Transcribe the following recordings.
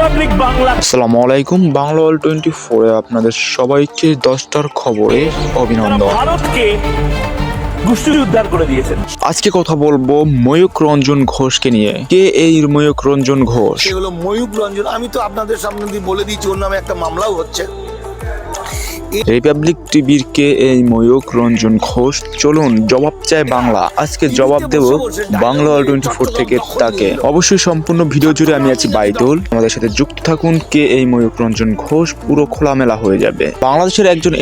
Republic Bangla. আসসালামু আলাইকুম, Bangla world 24 আপনাদের সবাইকে 10টার খবরে অভিনন্দন। ভারতকে গোষ্ঠী উদ্ধার করে দিয়েছেন। আজকে কথা বলবো ময়ূক রঞ্জন ঘোষকে নিয়ে। কে এই ময়ূক রঞ্জন ঘোষ? সে হলো ময়ূক রঞ্জন। আমি তো আপনাদের সামনে দিয়ে বলে দিয়েছি, ওর নামে একটা মামলাও হচ্ছে। রিপাবলিক টিভির কে এই ময়ূক রঞ্জন ঘোষ? চলুন জবাব চায় বাংলা। আজকে জবাব দেব বাংলা ওয়ার্ল্ড 24 থেকে তাকে। অবশ্যই সম্পূর্ণ ভিডিও জুড়ে আমি আছি বাইদুল, আমাদের সাথে যুক্ত থাকুন। কে এই ময়ূক রঞ্জন ঘোষ পুরো খোলামেলা হয়ে যাবে। বাংলাদেশের একজন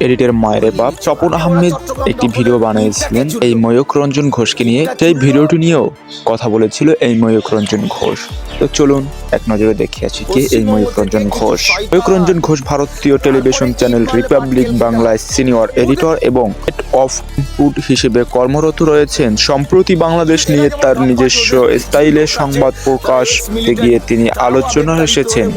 এডিটর মায়ের বাপ স্বপন আহমেদ একটি ভিডিও বানিয়েছিলেন এই ময়ূক রঞ্জন ঘোষকে নিয়ে। সেই ভিডিওটি নিয়েও কথা বলেছিল এই ময়ূক রঞ্জন ঘোষ। তো চলুন এক নজরে দেখে আছি কে এই ময়ূক রঞ্জন ঘোষ। ময়ূক রঞ্জন ঘোষ ভারতীয় টেলিভিশন চ্যানেল রিপাবলিক বাংলায় সিনিয়র এডিটর এবং হেড অফ ইনপুট হিসেবে কর্মরত রয়েছেন। সম্প্রতি বাংলাদেশ নিয়ে তার নিজস্ব স্টাইলে সংবাদ প্রকাশ গিয়ে তিনি আলোচনা এসেছেন।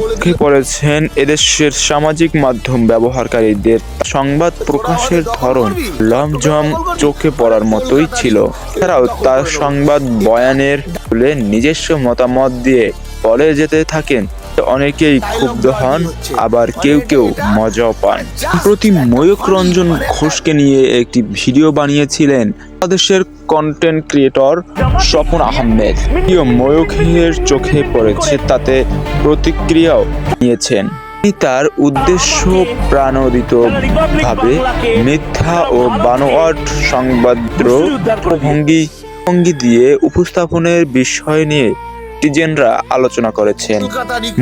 করেছেন এদেশের সামাজিক মাধ্যম ব্যবহারকারীদের সংবাদ প্রকাশের ধরন লমজম চোখে পড়ার মতোই ছিল। এছাড়াও তার সংবাদ বয়ানের তুলে নিজস্ব মতামত দিয়ে বলে যেতে থাকেন। অনেকেই ক্ষুব্ধ হন, আবার কেউ কেউ মজাও পান। সম্প্রতি ময়ূক রঞ্জন ঘোষকে নিয়ে একটি ভিডিও বানিয়েছিলেন বাংলাদেশের কন্টেন্ট ক্রিয়েটর স্বপন আহমেদ। ময়ূকের চোখে পড়েছে, তাতে প্রতিক্রিয়াও নিয়েছেন। তিনি তার উদ্দেশ্য প্রাণোদিতভাবে মিথ্যা ও বানোয়াট সংবাদ ভঙ্গি দিয়ে উপস্থাপনের বিষয় নিয়ে নেটিজেনরা আলোচনা করেছেন।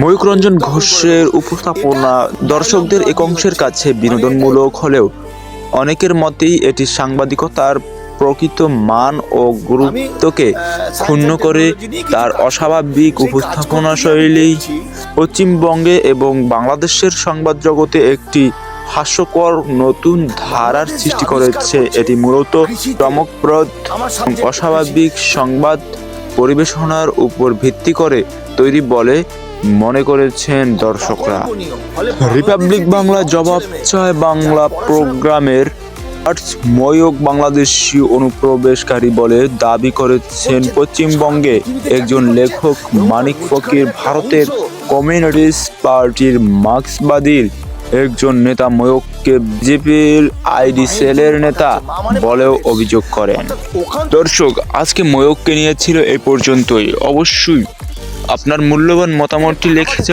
ময়ূক রঞ্জন ঘোষের উপস্থাপনা দর্শকদের এক অংশের কাছে বিনোদনমূলক হলেও অনেকের মতেই এটি সাংবাদিকতার প্রকৃত মান ও গুরুত্বকে ক্ষুণ্ণ করে। তার অস্বাভাবিক উপস্থাপনা শৈলী পশ্চিমবঙ্গে এবং বাংলাদেশের সংবাদ জগতে একটি হাস্যকর নতুন ধারার সৃষ্টি করেছে। এটি মূলত চমকপ্রদ অস্বাভাবিক সংবাদ পরিবেশনার উপর ভিত্তি করে তৈরি বলে মনে করেছেন দর্শকরা। রিপাবলিক বাংলা জবাব চায় বাংলা প্রোগ্রামের ময়ূক বাংলাদেশি অনুপ্রবেশকারী বলে দাবি করেছেন পশ্চিমবঙ্গে একজন লেখক মানিক ফকির। ভারতের কমিউনিস্ট পার্টির মার্ক্সবাদীর একজন নেতা ময়ূককে বিজেপির আইডি সেলের নেতা বলেও অভিযোগ করেন। দর্শক, আজকে ময়ূককে নিয়ে ছিল এই পর্যন্তই। অবশ্যই আপনার মূল্যবান মতামতটি লিখে যাবেন।